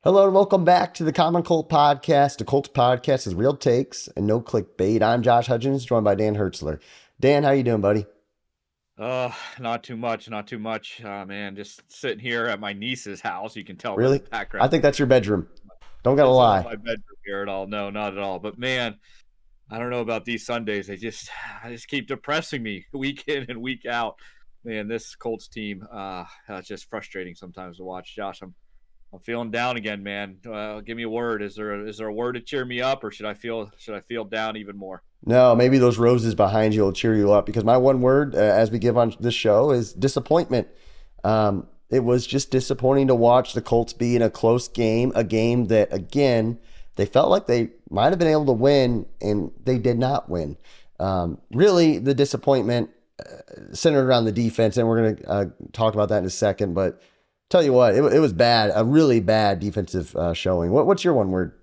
Hello and welcome back to the Common Colt Podcast. The Colts Podcast is real takes and no clickbait. I'm Josh Hudgens, joined by Dan Hertzler. Dan, how you doing, buddy? Not too much, not too much. Man, just sitting here at my niece's house. You can tell by the Really? I background. think that's your bedroom. Don't gotta It's not lie. my bedroom here at all. No, not at all. But man, I don't know about these Sundays. I just keep depressing me week in and week out. Man, this Colts team, it's just frustrating sometimes to watch. Josh, I'm feeling down again, man. Give me a word. Is there a word to cheer me up, or should I feel down even more? No, maybe those roses behind you will cheer you up because my one word, as we give on this show, is disappointment. It was just disappointing to watch the Colts be in a close game, a game that, again, they felt like they might have been able to win, and they did not win. Really, the disappointment centered around the defense, and we're going to talk about that in a second. But tell you what, it was bad, a really bad defensive showing. What's your one word?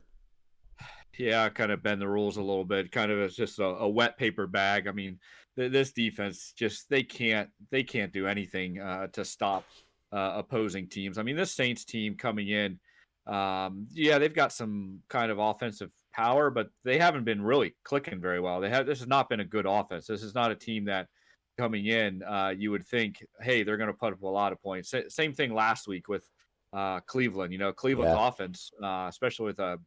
Yeah, kind of bend the rules a little bit. Kind of as just a wet paper bag. I mean, this defense just they can't do anything to stop opposing teams. I mean, this Saints team coming in, yeah, they've got some kind of offensive power, but they haven't been really clicking very well. This has not been a good offense. This is not a team that coming in you would think, hey, they're going to put up a lot of points. Same thing last week with Cleveland. Cleveland's Yeah. offense, especially with a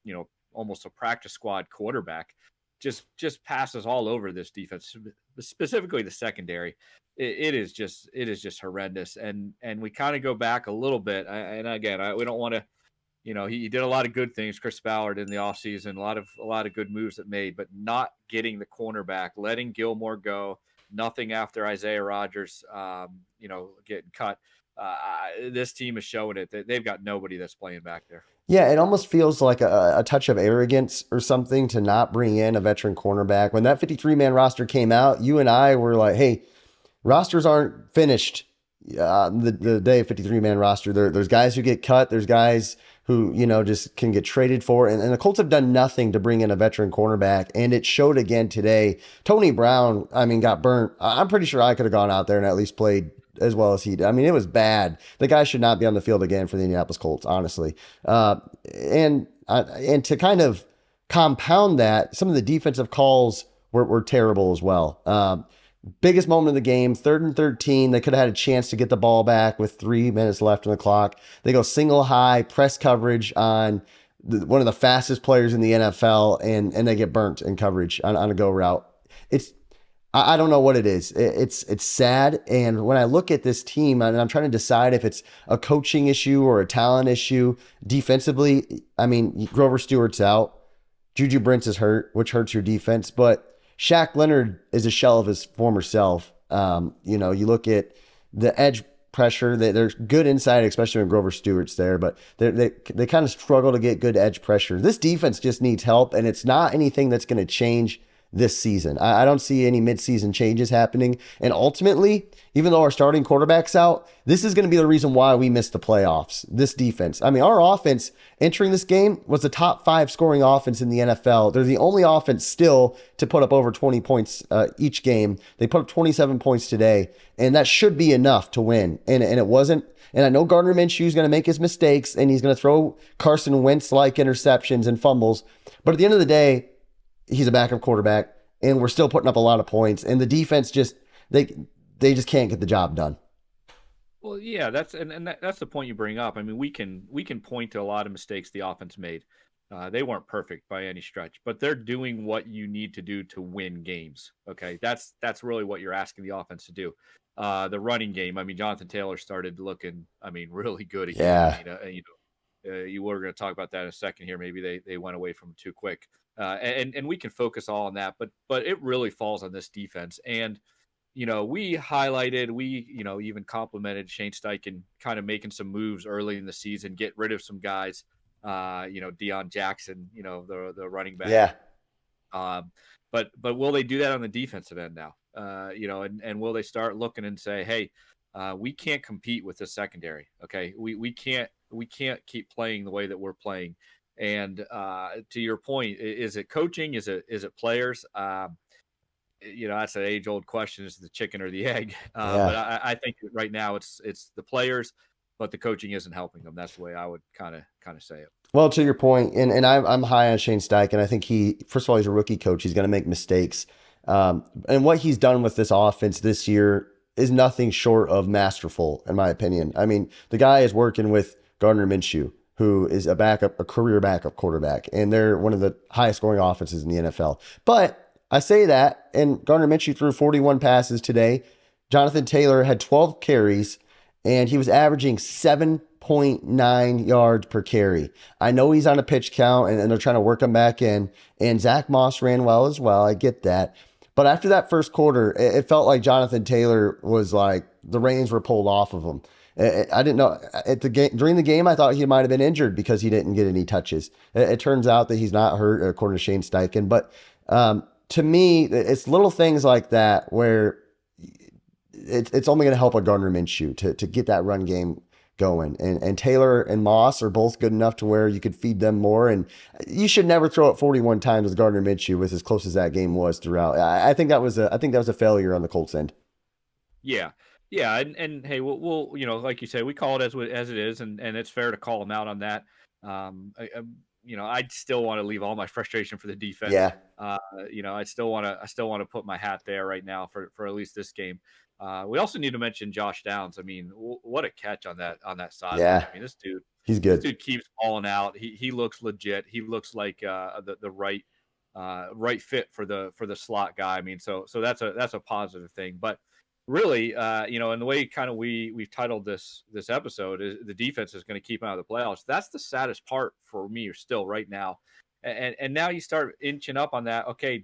you know almost a practice squad quarterback, just passes all over this defense, specifically the secondary. It is just horrendous, and we kind of go back a little bit, and again, we don't want to. He did a lot of good things. Chris Ballard in the offseason, a lot of good moves that made, but not getting the cornerback, letting Gilmore go, nothing after Isaiah Rodgers, getting cut. This team is showing it that they've got nobody that's playing back there. Yeah, it almost feels like a touch of arrogance or something to not bring in a veteran cornerback. When that 53-man roster came out, you and I were like, hey, rosters aren't finished. The day 53-man roster, there's guys who get cut. There's guys who, just can get traded for. And the Colts have done nothing to bring in a veteran cornerback. And it showed again today. Tony Brown, I mean, got burnt. I'm pretty sure I could have gone out there and at least played as well as he did. I mean, it was bad. The guy should not be on the field again for the Indianapolis Colts, honestly. And to kind of compound that, some of the defensive calls were terrible as well. Biggest moment of the game, 3rd and 13. They could have had a chance to get the ball back with 3 minutes left on the clock. They go single high, press coverage on one of the fastest players in the NFL, and they get burnt in coverage on a go route. It's I don't know what it is. It's sad. And when I look at this team, and I'm trying to decide if it's a coaching issue or a talent issue defensively, I mean, Grover Stewart's out. Juju Brents is hurt, which hurts your defense. But Shaq Leonard is a shell of his former self. You look at the edge pressure. They're good inside, especially when Grover Stewart's there, but they kind of struggle to get good edge pressure. This defense just needs help, and it's not anything that's going to change this season. I don't see any midseason changes happening. And ultimately, even though our starting quarterback's out, this is going to be the reason why we missed the playoffs. This defense. I mean, our offense entering this game was the top 5 scoring offense in the NFL. They're the only offense still to put up over 20 points each game. They put up 27 points today, and that should be enough to win. And it wasn't. And I know Gardner Minshew is going to make his mistakes, and he's going to throw Carson Wentz-like interceptions and fumbles. But at the end of the day, he's a backup quarterback, and we're still putting up a lot of points. And the defense they just can't get the job done. Well, yeah, that's the point you bring up. I mean, we can point to a lot of mistakes the offense made. They weren't perfect by any stretch, but they're doing what you need to do to win games. Okay, that's really what you're asking the offense to do. The running game. I mean, Jonathan Taylor started looking, I mean, really good again. I Yeah. mean, you were going to talk about that in a second here. Maybe they went away from him too quick, and we can focus all on that. But it really falls on this defense. And we highlighted, even complimented Shane Steichen kind of making some moves early in the season, get rid of some guys. Deion Jackson, the running back. Yeah. But will they do that on the defensive end now? And will they start looking and say, hey, we can't compete with the secondary. Okay, we can't keep playing the way that we're playing. And to your point, is it coaching? Is it players? That's an age old question: is the chicken or the egg? But Yeah. I think right now it's the players. but the coaching isn't helping them. That's the way I would kind of say it. Well, to your point, and I'm high on Shane Steichen. I think first of all, he's a rookie coach. He's going to make mistakes. And what he's done with this offense this year is nothing short of masterful, in my opinion. I mean, the guy is working with Gardner Minshew, who is a career backup quarterback, and they're one of the highest scoring offenses in the NFL. But I say that, and Gardner Minshew threw 41 passes today. Jonathan Taylor had 12 carries, and he was averaging 7.9 yards per carry. I know he's on a pitch count, and they're trying to work him back in, and Zach Moss ran well as well. I get that. But after that first quarter, it felt like Jonathan Taylor was like the reins were pulled off of him. I didn't know during the game. I thought he might have been injured because he didn't get any touches. It turns out that he's not hurt, according to Shane Steichen. But to me, it's little things like that where it's only going to help a Gardner Minshew to get that run game going. And Taylor and Moss are both good enough to where you could feed them more. And you should never throw it 41 times with Gardner Minshew, with as close as that game was throughout. I think that was a failure on the Colts end. Yeah. Yeah. And hey, we'll, like you say, we call it as it is. And it's fair to call them out on that. I'd still want to leave all my frustration for the defense. Yeah. I still want to put my hat there right now for at least this game. We also need to mention Josh Downs. I mean, what a catch on that side. Yeah. I mean, this dude, he's good. This dude keeps balling out. He looks legit. He looks like the right fit for the slot guy. I mean, so that's a positive thing. But really, and the way kind of we've titled this episode is the defense is going to keep out of the playoffs. That's the saddest part for me still right now. And now you start inching up on that. Okay,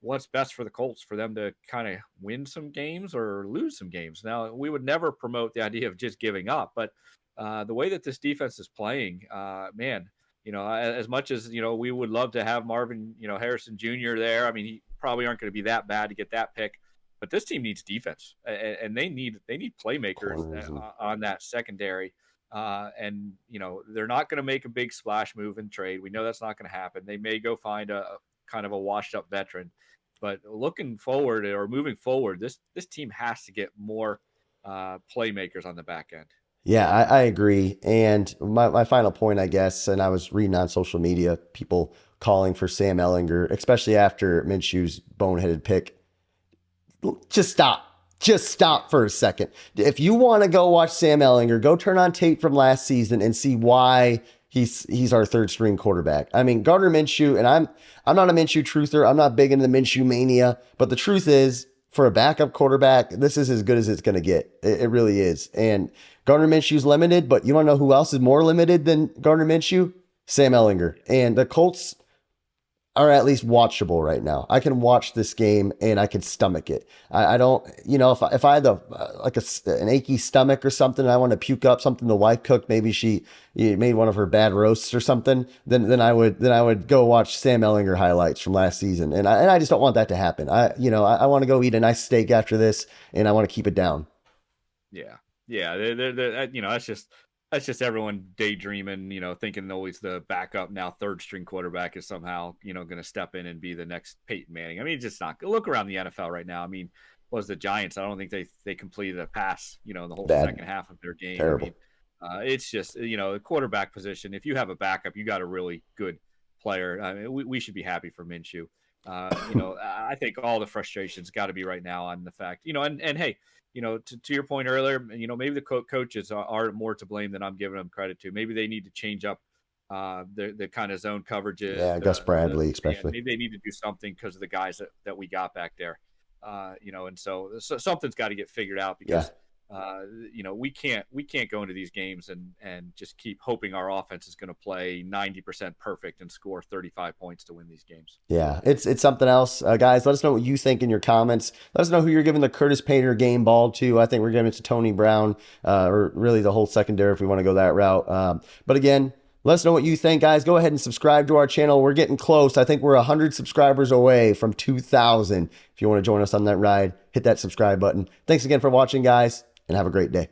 what's best for the Colts, for them to kind of win some games or lose some games. Now, we would never promote the idea of just giving up, but the way that this defense is playing, man, as much as, we would love to have Marvin, Harrison Jr. there. I mean, he probably aren't going to be that bad to get that pick, but this team needs defense, and they need playmakers on that secondary. And they're not going to make a big splash move and trade. We know that's not going to happen. They may go find a kind of a washed up veteran, but moving forward, this team has to get more playmakers on the back end. Yeah, I agree. And my final point, I guess, and I was reading on social media, people calling for Sam Ehlinger, especially after Minshew's boneheaded pick. Just stop for a second. If you want to go watch Sam Ehlinger, go turn on tape from last season and see why he's our third string quarterback. I mean, Gardner Minshew, and I'm not a Minshew truther. I'm not big into the Minshew mania, but the truth is, for a backup quarterback, this is as good as it's going to get. It really is. And Gardner Minshew's limited, but you want to know who else is more limited than Gardner Minshew? Sam Ehlinger. And the Colts are at least watchable right now. I can watch this game and I can stomach it. I don't, if I had an achy stomach or something, and I want to puke up something the wife cooked, maybe she made one of her bad roasts or something, then I would go watch Sam Ehlinger highlights from last season. And I just don't want that to happen. I want to go eat a nice steak after this, and I want to keep it down. Yeah. Yeah. That's just everyone daydreaming, thinking always the backup, now third string quarterback is somehow, going to step in and be the next Peyton Manning. I mean, it's just not. Look around the NFL right now. I mean, was the Giants? I don't think they completed a pass, in the whole second half of their game. Terrible. I mean, it's just, the quarterback position. If you have a backup, you got a really good player. I mean, we should be happy for Minshew. I think all the frustration's got to be right now on the fact, and hey, to your point earlier, maybe the coaches are more to blame than I'm giving them credit to. Maybe they need to change up the kind of zone coverages. Yeah, Gus Bradley especially. Maybe they need to do something because of the guys that we got back there. And so something's got to get figured out because we can't go into these games and just keep hoping our offense is going to play 90% perfect and score 35 points to win these games. Yeah, it's something else. Guys, let us know what you think in your comments. Let us know who you're giving the Curtis Painter game ball to. I think we're giving it to Tony Brown, or really the whole secondary if we want to go that route. But again, let us know what you think, guys. Go ahead and subscribe to our channel. We're getting close. I think we're 100 subscribers away from 2,000. If you want to join us on that ride, hit that subscribe button. Thanks again for watching, guys, and have a great day.